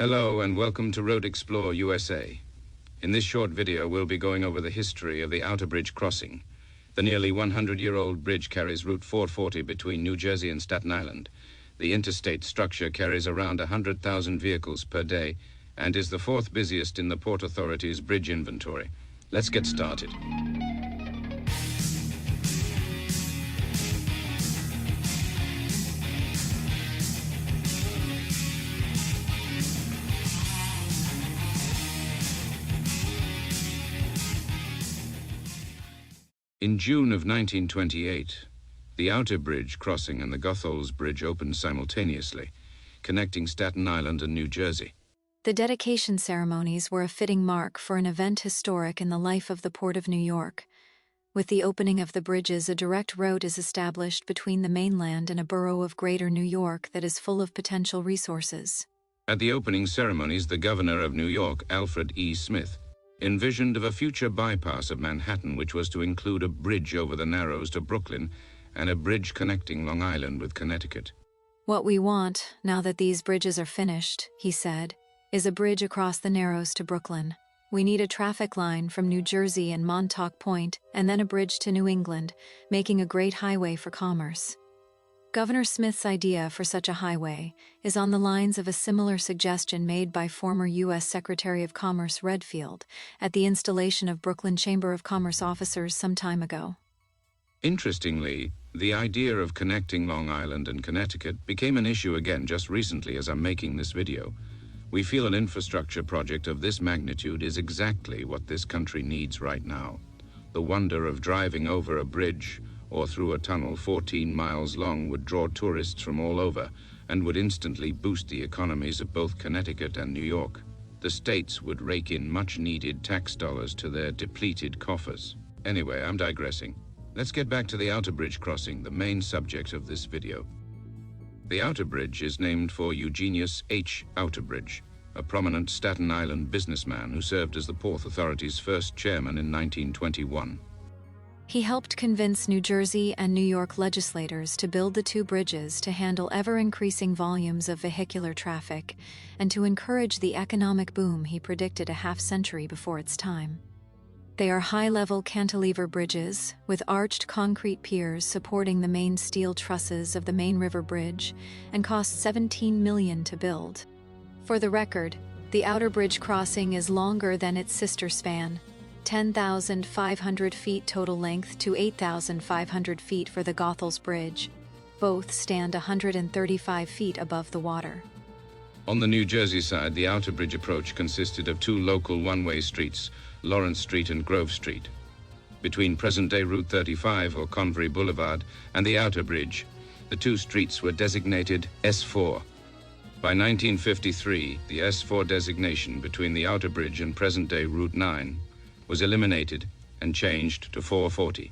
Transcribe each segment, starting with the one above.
Hello and welcome to Road Explore USA. In this short video, we'll be going over the history of the Outerbridge Crossing. The nearly 100-year-old bridge carries Route 440 between New Jersey and Staten Island. The interstate structure carries around 100,000 vehicles per day and is the fourth busiest in the Port Authority's bridge inventory. Let's get started. In June of 1928, the Outerbridge Crossing and the Goethals Bridge opened simultaneously, connecting Staten Island and New Jersey. The dedication ceremonies were a fitting mark for an event historic in the life of the Port of New York. With the opening of the bridges, a direct road is established between the mainland and a borough of Greater New York that is full of potential resources. At the opening ceremonies, the governor of New York, Alfred E. envisioned of a future bypass of Manhattan which was to include a bridge over the Narrows to Brooklyn and a bridge connecting Long Island with Connecticut. "What we want, now that these bridges are finished," he said, "is a bridge across the Narrows to Brooklyn. We need a traffic line from New Jersey and Montauk Point, and then a bridge to New England, making a great highway for commerce." Governor Smith's idea for such a highway is on the lines of a similar suggestion made by former U.S. Secretary of Commerce Redfield at the installation of Brooklyn Chamber of Commerce officers some time ago. Interestingly, the idea of connecting Long Island and Connecticut became an issue again just recently as I'm making this video. We feel an infrastructure project of this magnitude is exactly what this country needs right now. The wonder of driving over a bridge or through a tunnel 14 miles long would draw tourists from all over and would instantly boost the economies of both Connecticut and New York. The states would rake in much-needed tax dollars to their depleted coffers. Anyway, I'm digressing. Let's get back to the Outerbridge Crossing, the main subject of this video. The Outerbridge is named for Eugenius H. Outerbridge, a prominent Staten Island businessman who served as the Port Authority's first chairman in 1921. He helped convince New Jersey and New York legislators to build the two bridges to handle ever-increasing volumes of vehicular traffic and to encourage the economic boom he predicted a half-century before its time. They are high-level cantilever bridges with arched concrete piers supporting the main steel trusses of the main river bridge and cost $17 million to build. For the record, the Outerbridge Crossing is longer than its sister span, 10,500 feet total length to 8,500 feet for the Goethals Bridge. Both stand 135 feet above the water. On the New Jersey side, the Outerbridge approach consisted of two local one-way streets, Lawrence Street and Grove Street. Between present-day Route 35 or Convery Boulevard and the Outerbridge, the two streets were designated S4. By 1953, the S4 designation between the Outerbridge and present-day Route 9 was eliminated and changed to 440.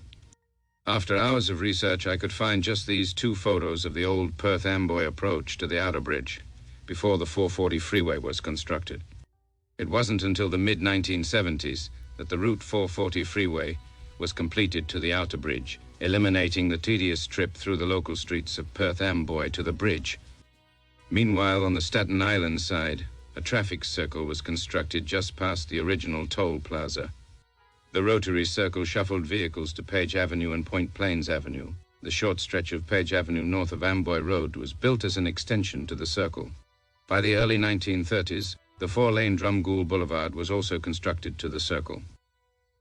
After hours of research, I could find just these two photos of the old Perth Amboy approach to the Outerbridge before the 440 freeway was constructed. It wasn't until the mid-1970s that the Route 440 freeway was completed to the Outerbridge, eliminating the tedious trip through the local streets of Perth Amboy to the bridge. Meanwhile, on the Staten Island side, a traffic circle was constructed just past the original toll plaza. The rotary circle shuffled vehicles to Page Avenue and Point Plains Avenue. The short stretch of Page Avenue north of Amboy Road was built as an extension to the circle. By the early 1930s, the four-lane Drumgoole Boulevard was also constructed to the circle.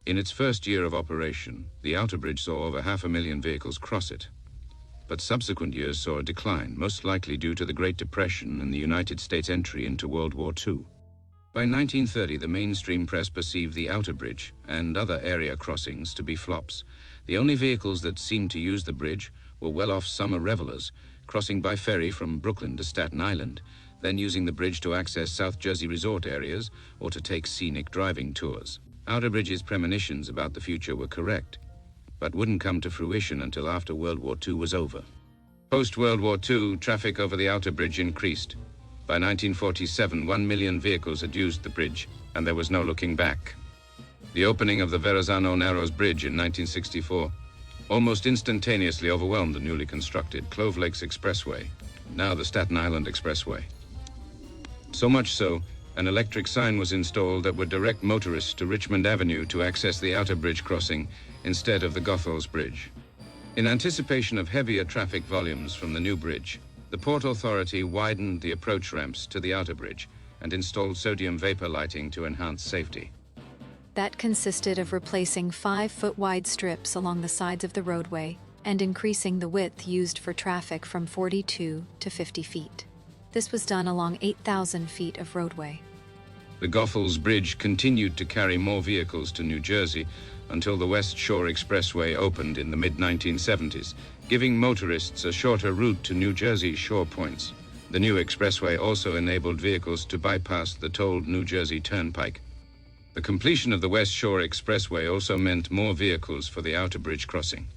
In its first year of operation, the Outerbridge saw over 500,000 vehicles cross it. But subsequent years saw a decline, most likely due to the Great Depression and the United States entry into World War II. By 1930, the mainstream press perceived the Outerbridge and other area crossings to be flops. The only vehicles that seemed to use the bridge were well-off summer revelers, crossing by ferry from Brooklyn to Staten Island, then using the bridge to access South Jersey resort areas or to take scenic driving tours. Outerbridge's premonitions about the future were correct, but wouldn't come to fruition until after World War II was over. Post-World War II, traffic over the Outerbridge increased. By 1947, 1 million vehicles had used the bridge, and there was no looking back. The opening of the Verrazano-Narrows Bridge in 1964 almost instantaneously overwhelmed the newly constructed Clove Lakes Expressway, now the Staten Island Expressway. So much so, an electric sign was installed that would direct motorists to Richmond Avenue to access the Outerbridge Crossing instead of the Goethals Bridge. In anticipation of heavier traffic volumes from the new bridge, the Port Authority widened the approach ramps to the Outerbridge and installed sodium vapor lighting to enhance safety. That consisted of replacing 5-foot-wide strips along the sides of the roadway and increasing the width used for traffic from 42 to 50 feet. This was done along 8,000 feet of roadway. The Goethals Bridge continued to carry more vehicles to New Jersey until the West Shore Expressway opened in the mid-1970s, giving motorists a shorter route to New Jersey's shore points. The new expressway also enabled vehicles to bypass the tolled New Jersey Turnpike. The completion of the West Shore Expressway also meant more vehicles for the Outerbridge Crossing.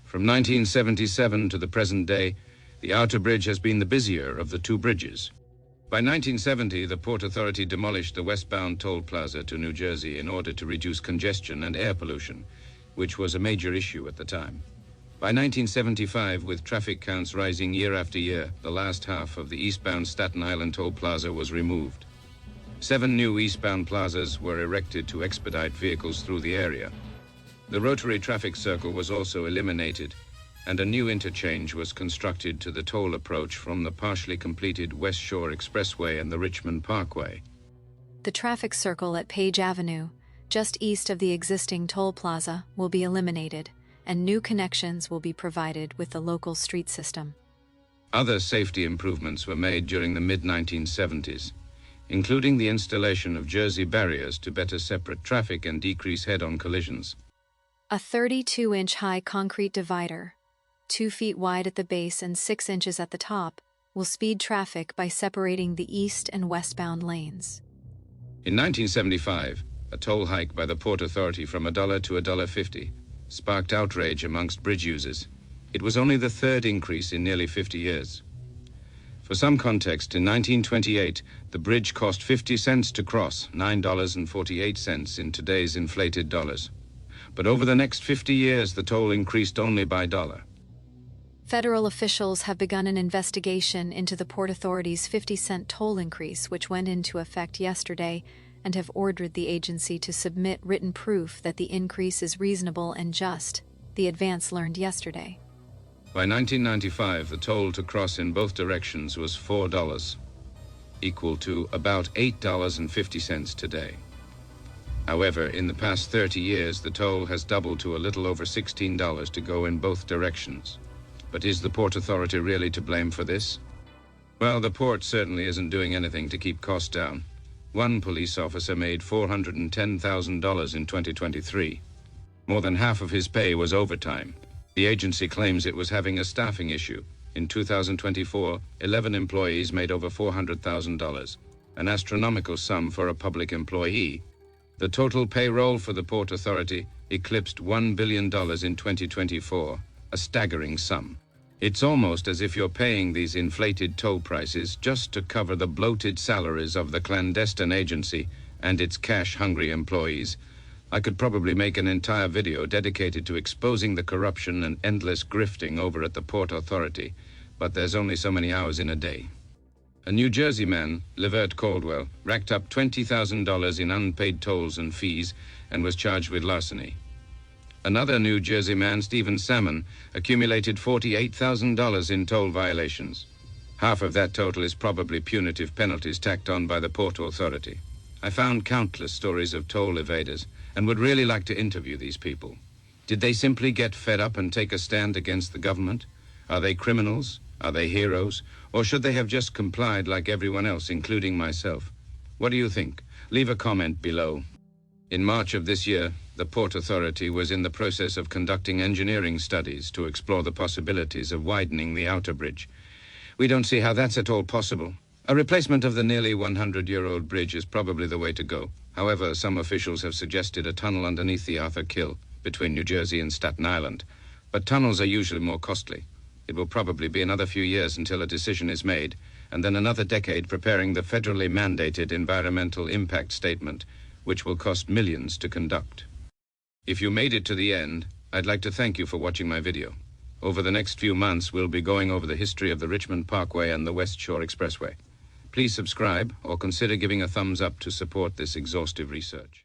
From 1977 to the present day, the Outerbridge has been the busier of the two bridges. By 1970, the Port Authority demolished the westbound toll plaza to New Jersey in order to reduce congestion and air pollution, which was a major issue at the time. By 1975, with traffic counts rising year after year, the last half of the eastbound Staten Island toll plaza was removed. 7 new eastbound plazas were erected to expedite vehicles through the area. The rotary traffic circle was also eliminated, and a new interchange was constructed to the toll approach from the partially completed West Shore Expressway and the Richmond Parkway. The traffic circle at Page Avenue, just east of the existing toll plaza, will be eliminated, and new connections will be provided with the local street system. Other safety improvements were made during the mid-1970s, including the installation of Jersey barriers to better separate traffic and decrease head-on collisions. A 32-inch high concrete divider, 2 feet wide at the base and 6 inches at the top, will speed traffic by separating the east and westbound lanes. In 1975, a toll hike by the Port Authority from $1 to $1.50 sparked outrage amongst bridge users. It was only the third increase in nearly 50 years. For some context, in 1928, the bridge cost 50 cents to cross, $9.48 in today's inflated dollars. But over the next 50 years, the toll increased only by $1. Federal officials have begun an investigation into the Port Authority's 50-cent toll increase, which went into effect yesterday, and have ordered the agency to submit written proof that the increase is reasonable and just, the advance learned yesterday. By 1995, the toll to cross in both directions was $4, equal to about $8.50 today. However, in the past 30 years, the toll has doubled to a little over $16 to go in both directions. But is the Port Authority really to blame for this? Well, the port certainly isn't doing anything to keep costs down. One police officer made $410,000 in 2023. More than half of his pay was overtime. The agency claims it was having a staffing issue. In 2024, 11 employees made over $400,000, an astronomical sum for a public employee. The total payroll for the Port Authority eclipsed $1 billion in 2024, a staggering sum. It's almost as if you're paying these inflated toll prices just to cover the bloated salaries of the clandestine agency and its cash-hungry employees. I could probably make an entire video dedicated to exposing the corruption and endless grifting over at the Port Authority, but there's only so many hours in a day. A New Jersey man, Levert Caldwell, racked up $20,000 in unpaid tolls and fees and was charged with larceny. Another New Jersey man, Stephen Salmon, accumulated $48,000 in toll violations. Half of that total is probably punitive penalties tacked on by the Port Authority. I found countless stories of toll evaders and would really like to interview these people. Did they simply get fed up and take a stand against the government? Are they criminals? Are they heroes? Or should they have just complied like everyone else, including myself? What do you think? Leave a comment below. In March of this year, the Port Authority was in the process of conducting engineering studies to explore the possibilities of widening the Outerbridge. We don't see how that's at all possible. A replacement of the nearly 100-year-old bridge is probably the way to go. However, some officials have suggested a tunnel underneath the Arthur Kill between New Jersey and Staten Island. But tunnels are usually more costly. It will probably be another few years until a decision is made, and then another decade preparing the federally mandated environmental impact statement, which will cost millions to conduct. If you made it to the end, I'd like to thank you for watching my video. Over the next few months, we'll be going over the history of the Richmond Parkway and the West Shore Expressway. Please subscribe or consider giving a thumbs up to support this exhaustive research.